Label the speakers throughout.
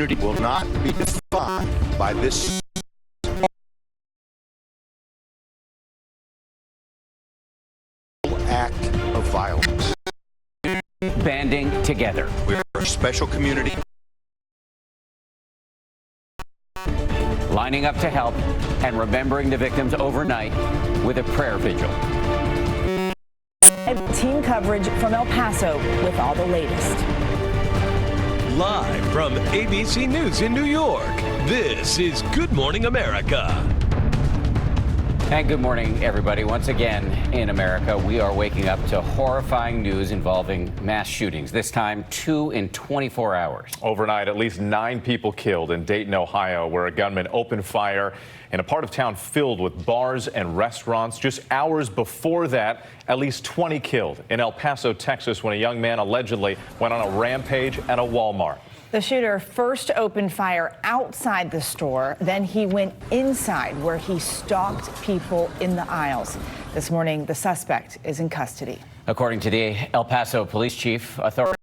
Speaker 1: community will not be defined by this act of violence.
Speaker 2: Banding together.
Speaker 1: We're a special community.
Speaker 2: Lining up to help and remembering the victims overnight with a prayer vigil.
Speaker 3: Team coverage from El Paso with all the latest.
Speaker 4: Live from ABC News in New York, this is Good Morning America.
Speaker 2: And good morning, everybody. Once again, in America, we are waking up to horrifying news involving mass shootings, this time 2 in 24 hours.
Speaker 5: Overnight, at least 9 people killed in Dayton, Ohio, where a gunman opened fire in a part of town filled with bars and restaurants. Just hours before that, at least 20 killed in El Paso, Texas, when a young man allegedly went on a rampage at a Walmart.
Speaker 3: The shooter first opened fire outside the store, then he went inside where he stalked people in the aisles. This morning, the suspect is in custody.
Speaker 2: According to the El Paso police chief, authorities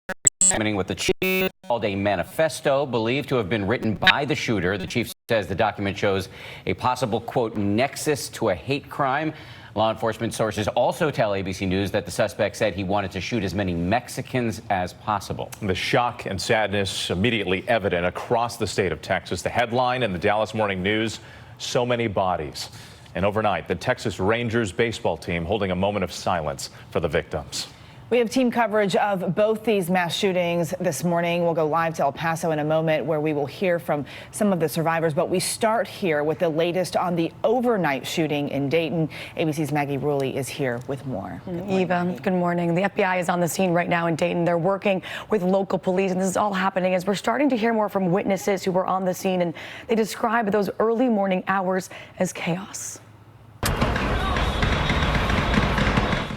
Speaker 2: are examining what the chief called a manifesto believed to have been written by the shooter. The chief says the document shows a possible, quote, nexus to a hate crime. Law enforcement sources also tell ABC News that the suspect said he wanted to shoot as many Mexicans as possible.
Speaker 5: The shock and sadness immediately evident across the state of Texas. The headline in the Dallas Morning News, so many bodies. And overnight, the Texas Rangers baseball team holding a moment of silence for the victims.
Speaker 3: We have team coverage of both these mass shootings this morning. We'll go live to El Paso in a moment where we will hear from some of the survivors. But we start here with the latest on the overnight shooting in Dayton. ABC's Maggie Rulli is here with more.
Speaker 6: Eva, good morning. The FBI is on the scene right now in Dayton. They're working with local police, and this is all happening as we're starting to hear more from witnesses who were on the scene, and they describe those early morning hours as chaos.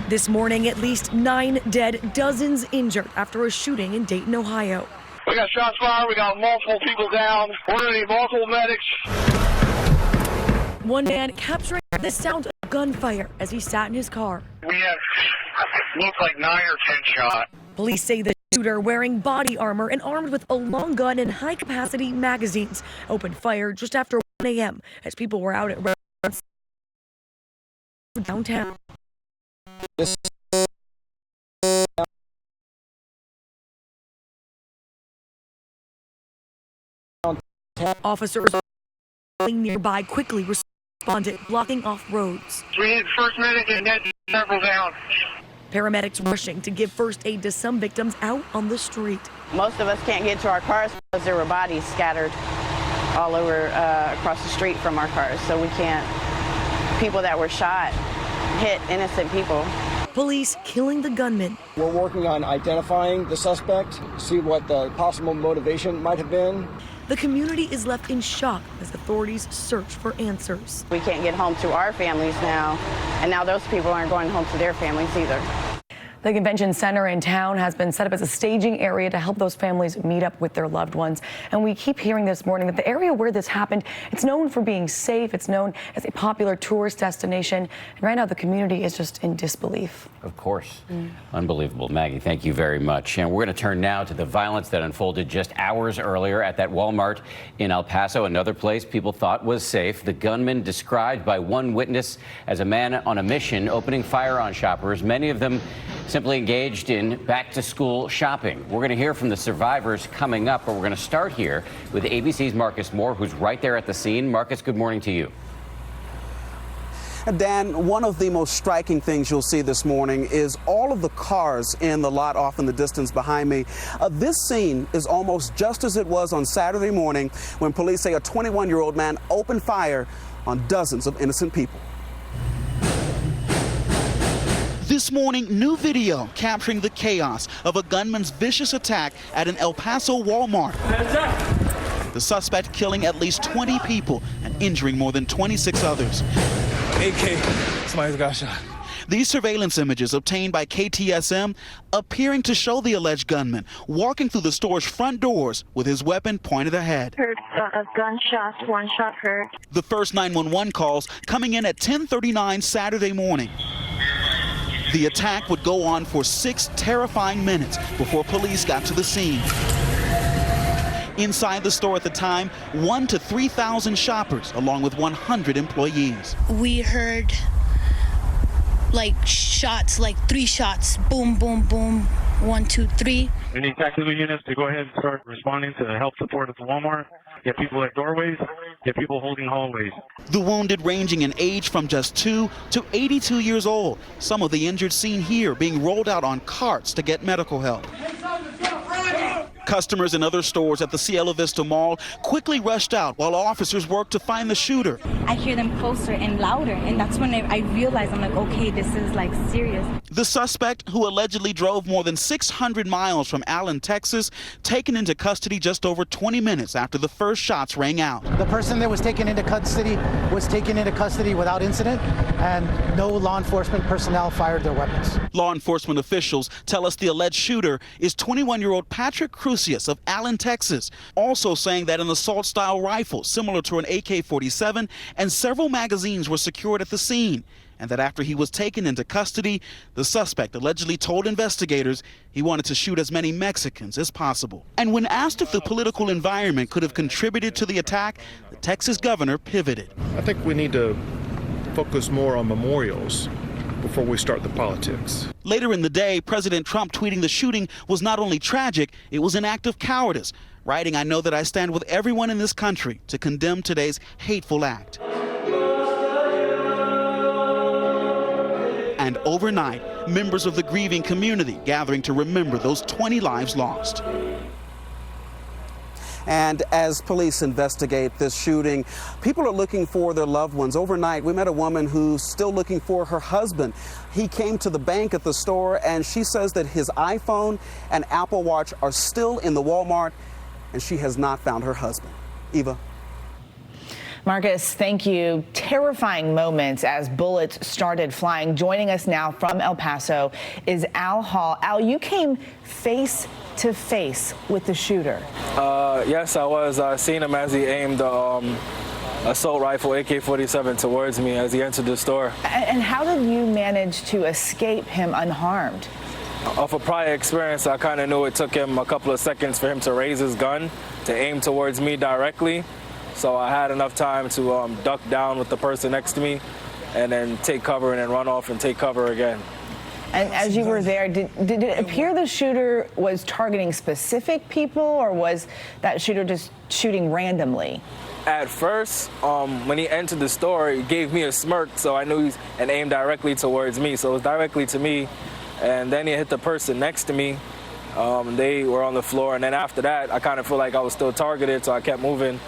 Speaker 6: This morning, at least 9 dead, dozens injured after a shooting in Dayton, Ohio.
Speaker 7: We got shots fired. We got multiple people down. We're going to need multiple medics.
Speaker 6: One man capturing the sound of gunfire as he sat in his car.
Speaker 7: We have, looks like 9 or 10 shots.
Speaker 6: Police say the shooter, wearing body armor and armed with a long gun and high-capacity magazines, opened fire just after 1 a.m. as people were out at restaurants downtown. Officers nearby quickly responded, blocking off roads.
Speaker 7: We need first medic and net several down.
Speaker 6: Paramedics rushing to give first aid to some victims out on the street.
Speaker 8: Most of us can't get to our cars because there were bodies scattered all over across the street from our cars, so we can't. People that were shot hit innocent people.
Speaker 6: Police killing the gunman.
Speaker 9: We're working on identifying the suspect, see what the possible motivation might have been.
Speaker 6: The community is left in shock as authorities search for answers.
Speaker 8: We can't get home to our families now, and now those people aren't going home to their families either.
Speaker 6: The convention center in town has been set up as a staging area to help those families meet up with their loved ones. And we keep hearing this morning that the area where this happened, it's known for being safe. It's known as a popular tourist destination. And right now the community is just in disbelief.
Speaker 2: Of course. Unbelievable. Maggie, thank you very much. And we're going to turn now to the violence that unfolded just hours earlier at that Walmart in El Paso, another place people thought was safe. The gunman, described by one witness as a man on a mission, opening fire on shoppers, many of them simply engaged in back-to-school shopping. We're going to hear from the survivors coming up, but we're going to start here with ABC's Marcus Moore, who's right there at the scene. Marcus, good morning to you.
Speaker 10: Dan, one of the most striking things you'll see this morning is all of the cars in the lot off in the distance behind me. This scene is almost just as it was on Saturday morning when police say a 21-year-old man opened fire on dozens of innocent people. This morning, new video capturing the chaos of a gunman's vicious attack at an El Paso Walmart. The suspect killing at least 20 people and injuring more than 26 others.
Speaker 11: AK, somebody's got shot.
Speaker 10: These surveillance images obtained by KTSM appearing to show the alleged gunman walking through the store's front doors with his weapon pointed ahead.
Speaker 12: Heard a gunshot, one shot heard.
Speaker 10: The first 911 calls coming in at 10:39 Saturday morning. The attack would go on for 6 terrifying minutes before police got to the scene. Inside the store at the time, 1,000 to 3,000 shoppers, along with 100 employees.
Speaker 13: We heard like shots, like 3 shots, boom, boom, boom, 1, 2, 3.
Speaker 7: We need tactical units to go ahead and start responding to help support at the Walmart. Get people at doorways, get people holding hallways.
Speaker 10: The wounded ranging in age from just 2 to 82 years old. Some of the injured seen here being rolled out on carts to get medical help. Customers in other stores at the Cielo Vista Mall quickly rushed out while officers worked to find the shooter.
Speaker 14: I hear them closer and louder, and that's when I realize, I'm like, okay, this is like serious.
Speaker 10: The suspect, who allegedly drove more than 600 miles from Allen, Texas, taken into custody just over 20 minutes after the first shots rang out.
Speaker 15: The person that was taken into custody without incident, and no law enforcement personnel fired their weapons.
Speaker 10: Law enforcement officials tell us the alleged shooter is 21-year-old Patrick Crucius of Allen, Texas, also saying that an assault-style rifle similar to an AK-47 and several magazines were secured at the scene, and that after he was taken into custody, the suspect allegedly told investigators he wanted to shoot as many Mexicans as possible. And when asked if the political environment could have contributed to the attack, the Texas governor pivoted.
Speaker 16: I think we need to focus more on memorials before we start the politics.
Speaker 10: Later in the day, President Trump tweeting the shooting was not only tragic, it was an act of cowardice, writing, "I know that I stand with everyone in this country to condemn today's hateful act." And overnight, members of the grieving community gathering to remember those 20 lives lost. And as police investigate this shooting, people are looking for their loved ones. Overnight, we met a woman who's still looking for her husband. He came to the bank at the store, and she says that his iPhone and Apple Watch are still in the Walmart, and she has not found her husband. Eva.
Speaker 3: Marcus, thank you. Terrifying moments as bullets started flying. Joining us now from El Paso is Al Hall. Al, you came face to face with the shooter.
Speaker 11: Yes, I was. I seen him as he aimed the assault rifle AK-47 towards me as he entered the store.
Speaker 3: And how did you manage to escape him unharmed?
Speaker 11: Off a prior experience, I kind of knew it took him a couple of seconds for him to raise his gun to aim towards me directly. So I had enough time to duck down with the person next to me and then take cover and then run off and take cover again.
Speaker 3: And as you were there, did it appear the shooter was targeting specific people, or was that shooter just shooting randomly?
Speaker 11: At first, when he entered the store, he gave me a smirk, so I knew and aimed directly towards me. So it was directly to me. And then he hit the person next to me. They were on the floor. And then after that, I kind of feel like I was still targeted, so I kept moving.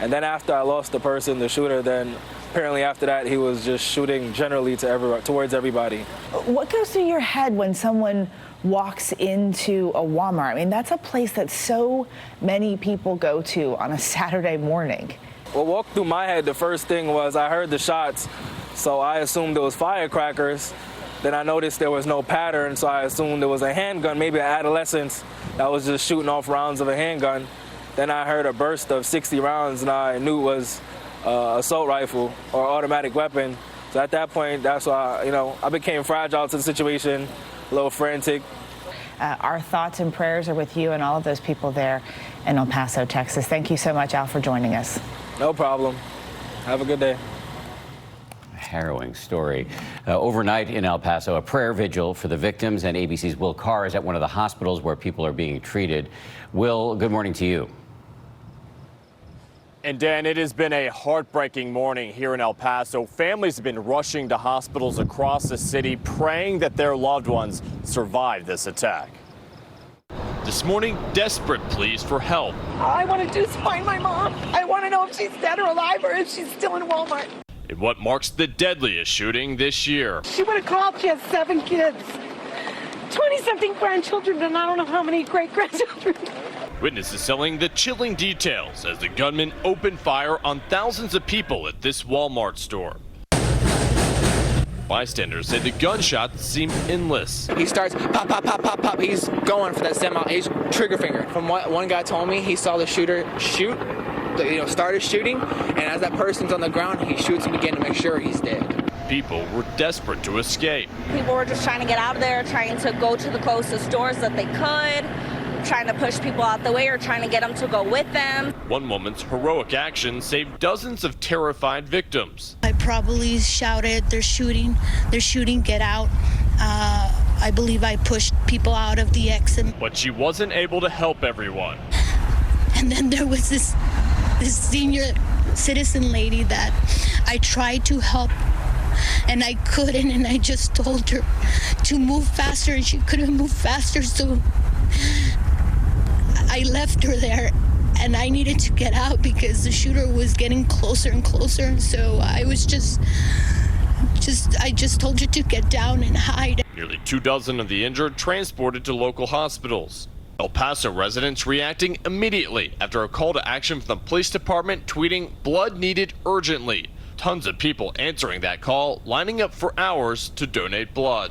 Speaker 11: And then after I lost the person, the shooter, then apparently after that, he was just shooting generally to towards everybody.
Speaker 3: What goes through your head when someone walks into a Walmart? I mean, that's a place that so many people go to on a Saturday morning.
Speaker 11: What walked through my head, the first thing was I heard the shots, so I assumed it was firecrackers. Then I noticed there was no pattern, so I assumed it was a handgun, maybe an adolescent that was just shooting off rounds of a handgun. Then I heard a burst of 60 rounds, and I knew it was assault rifle or automatic weapon. So at that point, that's why, I became fragile to the situation, a little frantic.
Speaker 3: Our thoughts and prayers are with you and all of those people there in El Paso, Texas. Thank you so much, Al, for joining us.
Speaker 11: No problem. Have a good day.
Speaker 2: Harrowing story. Overnight in El Paso, a prayer vigil for the victims, and ABC's Will Carr is at one of the hospitals where people are being treated. Will, good morning to you.
Speaker 17: And Dan, it has been a heartbreaking morning here in El Paso. Families have been rushing to hospitals across the city, praying that their loved ones survive this attack.
Speaker 4: This morning, desperate pleas for help.
Speaker 18: All I want to do is find my mom. I want to know if she's dead or alive, or if she's still in Walmart.
Speaker 4: In what marks the deadliest shooting this year.
Speaker 18: She would have called. She has 7 kids, 20-something grandchildren, and I don't know how many great-grandchildren.
Speaker 4: Witnesses telling the chilling details as the gunman opened fire on thousands of people at this Walmart store. Bystanders say the gunshots seemed endless.
Speaker 19: He starts pop, pop, pop, pop, pop. He's going for that semi. He's trigger finger. From what one guy told me, he saw the shooter shoot, started shooting, and as that person's on the ground, he shoots him again to make sure he's dead.
Speaker 4: People were desperate to escape.
Speaker 20: People were just trying to get out of there, trying to go to the closest stores that they could. trying to push people out the way or trying to get them to go with them.
Speaker 4: One woman's heroic action saved dozens of terrified victims.
Speaker 13: I probably shouted, they're shooting, get out. I believe I pushed people out of the exit.
Speaker 4: But she wasn't able to help everyone.
Speaker 13: And then there was this senior citizen lady that I tried to help and I couldn't, and I just told her to move faster and she couldn't move faster, so I left her there and I needed to get out because the shooter was getting closer and closer, and so I was I just told her to get down and hide.
Speaker 4: Nearly 24 of the injured transported to local hospitals. El Paso residents reacting immediately after a call to action from the police department tweeting blood needed urgently. Tons of people answering that call, lining up for hours to donate blood.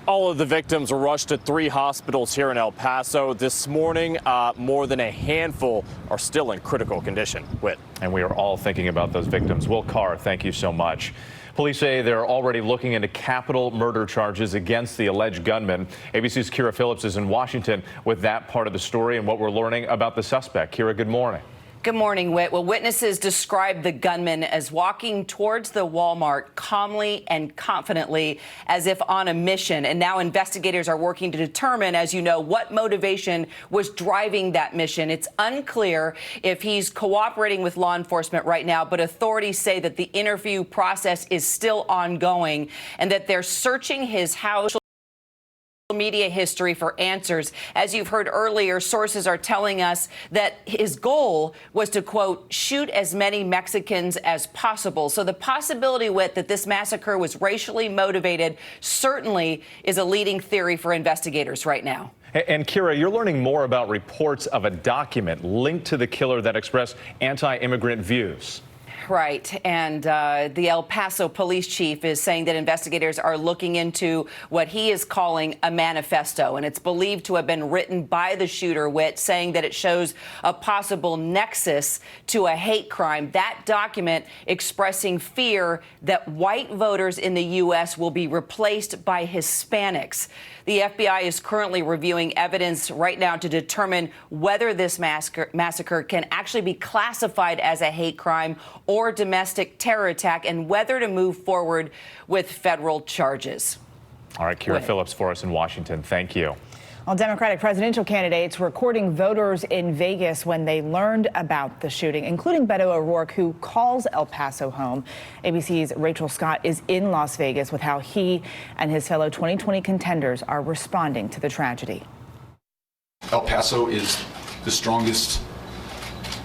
Speaker 17: All of the victims were rushed to 3 hospitals here in El Paso. This morning, more than a handful are still in critical condition. Whit.
Speaker 5: And we are all thinking about those victims. Will Carr, thank you so much. Police say they're already looking into capital murder charges against the alleged gunman. ABC's Kira Phillips is in Washington with that part of the story and what we're learning about the suspect. Kira, good morning.
Speaker 21: Good morning, Whit. Well, witnesses described the gunman as walking towards the Walmart calmly and confidently, as if on a mission. And now investigators are working to determine, as you know, what motivation was driving that mission. It's unclear if he's cooperating with law enforcement right now, but authorities say that the interview process is still ongoing and that they're searching his house media history for answers. As you've heard earlier, sources are telling us that his goal was to, quote, shoot as many Mexicans as possible. So the possibility, Whit, that this massacre was racially motivated certainly is a leading theory for investigators right now.
Speaker 5: And Kira, you're learning more about reports of a document linked to the killer that expressed anti-immigrant views.
Speaker 21: Right. And the El Paso police chief is saying that investigators are looking into what he is calling a manifesto. And it's believed to have been written by the shooter, Whit, saying that it shows a possible nexus to a hate crime. That document expressing fear that white voters in the U.S. will be replaced by Hispanics. The FBI is currently reviewing evidence right now to determine whether this massacre can actually be classified as a hate crime or domestic terror attack, and whether to move forward with federal charges.
Speaker 5: All right, Kira Phillips for us in Washington. Thank you.
Speaker 3: Well, Democratic presidential candidates recording voters in Vegas when they learned about the shooting, including Beto O'Rourke, who calls El Paso home. ABC's Rachel Scott is in Las Vegas with how he and his fellow 2020 contenders are responding to the tragedy.
Speaker 22: El Paso is the strongest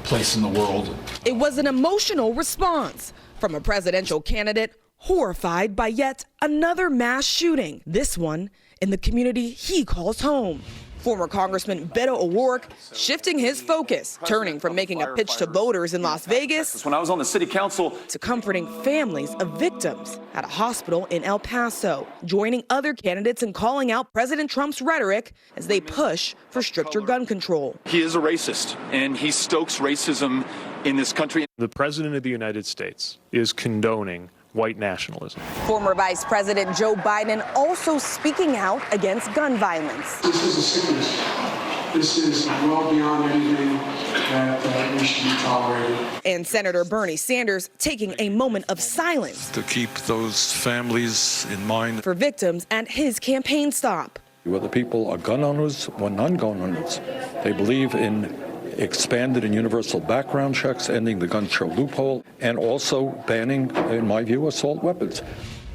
Speaker 22: place in the world.
Speaker 23: It was an emotional response from a presidential candidate horrified by yet another mass shooting, this one in the community he calls home. Former Congressman Beto O'Rourke shifting his focus, turning from making a pitch to voters in Las Vegas
Speaker 22: when I was on the city council
Speaker 23: to comforting families of victims at a hospital in El Paso, joining other candidates in calling out President Trump's rhetoric as they push for stricter gun control.
Speaker 22: He is a racist, and he stokes racism in this country.
Speaker 16: The President of the United States is condoning white nationalism.
Speaker 23: Former Vice President Joe Biden also speaking out against gun violence.
Speaker 24: This is a sickness. This is well beyond anything that we should be tolerating.
Speaker 23: And Senator Bernie Sanders taking a moment of silence
Speaker 25: to keep those families in mind
Speaker 23: for victims at his campaign stop.
Speaker 25: Whether people are gun owners or non-gun owners, they believe in expanded and universal background checks, ending the gun show loophole, and also banning, in my view, assault weapons.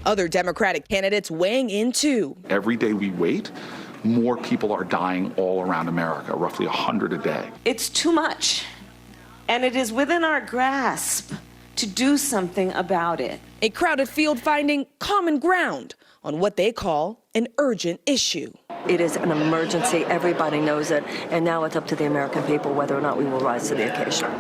Speaker 23: Other Democratic candidates weighing in too.
Speaker 22: Every day we wait, more people are dying all around America, roughly 100 a day.
Speaker 26: It's too much, and it is within our grasp to do something about it.
Speaker 23: A crowded field finding common ground on what they call an urgent issue.
Speaker 27: It is an emergency. Everybody knows it. And now it's up to the American people whether or not we will rise to the occasion.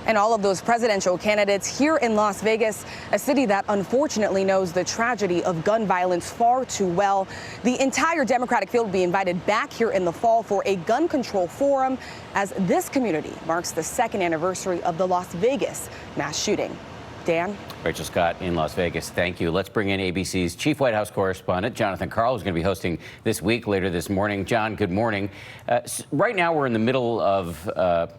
Speaker 23: And all of those presidential candidates here in Las Vegas, a city that unfortunately knows the tragedy of gun violence far too well. The entire Democratic field will be invited back here in the fall for a gun control forum as this community marks the 2nd anniversary of the Las Vegas mass shooting.
Speaker 21: Dan?
Speaker 2: Rachel Scott in Las Vegas, thank you. Let's bring in ABC's chief White House correspondent, Jonathan Karl, who's going to be hosting This Week later this morning. John, good morning. Right now we're in the middle of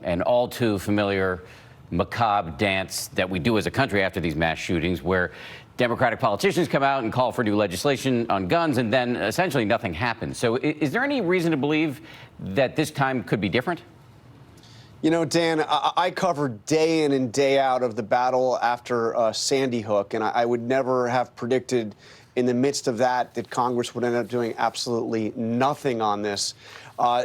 Speaker 2: an all too familiar macabre dance that we do as a country after these mass shootings, where Democratic politicians come out and call for new legislation on guns, and then essentially nothing happens. So is there any reason to believe that this time could be different?
Speaker 1: You know, Dan, I covered day in and day out of the battle after Sandy Hook, and I would never have predicted in the midst of that Congress would end up doing absolutely nothing on this.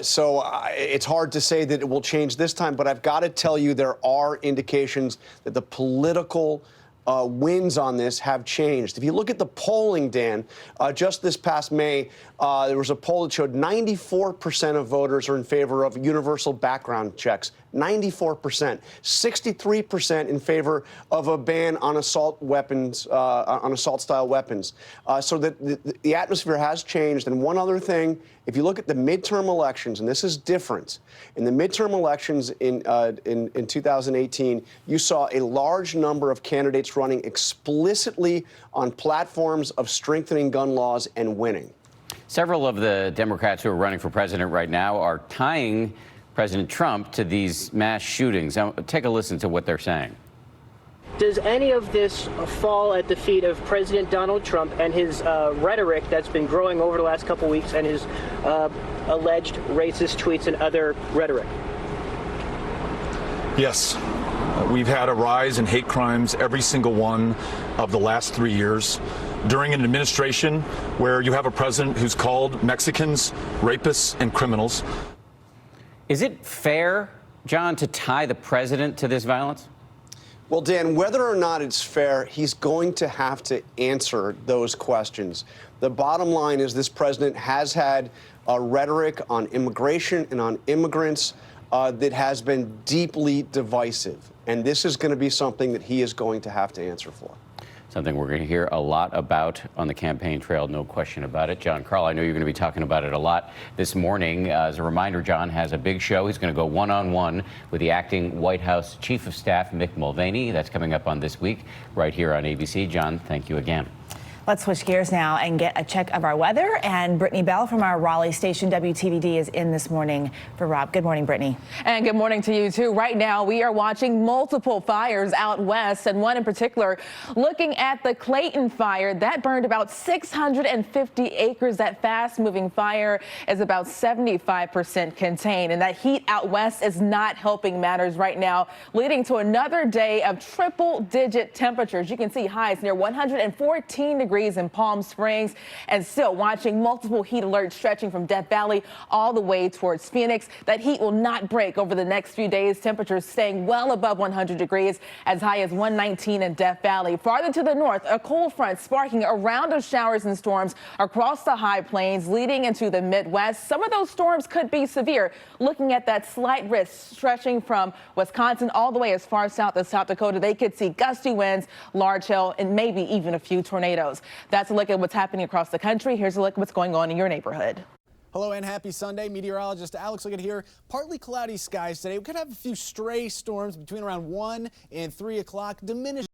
Speaker 1: So it's hard to say that it will change this time, but I've got to tell you there are indications that the political wins on this have changed. If you look at the polling, Dan, just this past May, there was a poll that showed 94% of voters are in favor of universal background checks. 94%, 63% in favor of a ban on assault weapons, on assault-style weapons. So that the atmosphere has changed. And one other thing, if you look at the midterm elections, and this is different, in the midterm elections in 2018, you saw a large number of candidates running explicitly on platforms of strengthening gun laws and winning.
Speaker 2: Several of the Democrats who are running for president right now are tying President Trump to these mass shootings. Now, take a listen to what they're saying.
Speaker 6: Does any of this fall at the feet of President Donald Trump and his rhetoric that's been growing over the last couple weeks, and his alleged racist tweets and other rhetoric?
Speaker 22: Yes. We've had a rise in hate crimes every single one of the last 3 years. During an administration where you have a president who's called Mexicans rapists and criminals.
Speaker 2: Is it fair, John, to tie the president to this violence?
Speaker 1: Well, Dan, whether or not it's fair, he's going to have to answer those questions. The bottom line is this president has had a rhetoric on immigration and on immigrants that has been deeply divisive. And this is going to be something that he is going to have to answer for.
Speaker 2: Something we're going to hear a lot about on the campaign trail, no question about it. John Karl, I know you're going to be talking about it a lot this morning. As a reminder, John has a big show. He's going to go one-on-one with the acting White House Chief of Staff, Mick Mulvaney. That's coming up on This Week right here on ABC. John, thank you again.
Speaker 3: Let's switch gears now and get a check of our weather. And Brittany Bell from our Raleigh station, WTVD, is in this morning for Rob. Good morning, Brittany.
Speaker 7: And good morning to you, too. Right now, we are watching multiple fires out west, and one in particular, looking at the Clayton fire. That burned about 650 acres. That fast-moving fire is about 75% contained. And that heat out west is not helping matters right now, leading to another day of triple-digit temperatures. You can see highs near 114 degrees in Palm Springs, and still watching multiple heat alerts stretching from Death Valley all the way towards Phoenix. That heat will not break over the next few days. Temperatures staying well above 100 degrees, as high as 119 in Death Valley. Farther to the north, a cold front sparking a round of showers and storms across the high plains leading into the Midwest. Some of those storms could be severe. Looking at that slight risk stretching from Wisconsin all the way as far south as South Dakota, they could see gusty winds, large hail, and maybe even a few tornadoes. That's a look at what's happening across the country. Here's a look at what's going on in your neighborhood.
Speaker 8: Hello and happy Sunday. Meteorologist Alex looking here. Partly cloudy skies today. We could have a few stray storms between around 1 and 3 o'clock. Diminish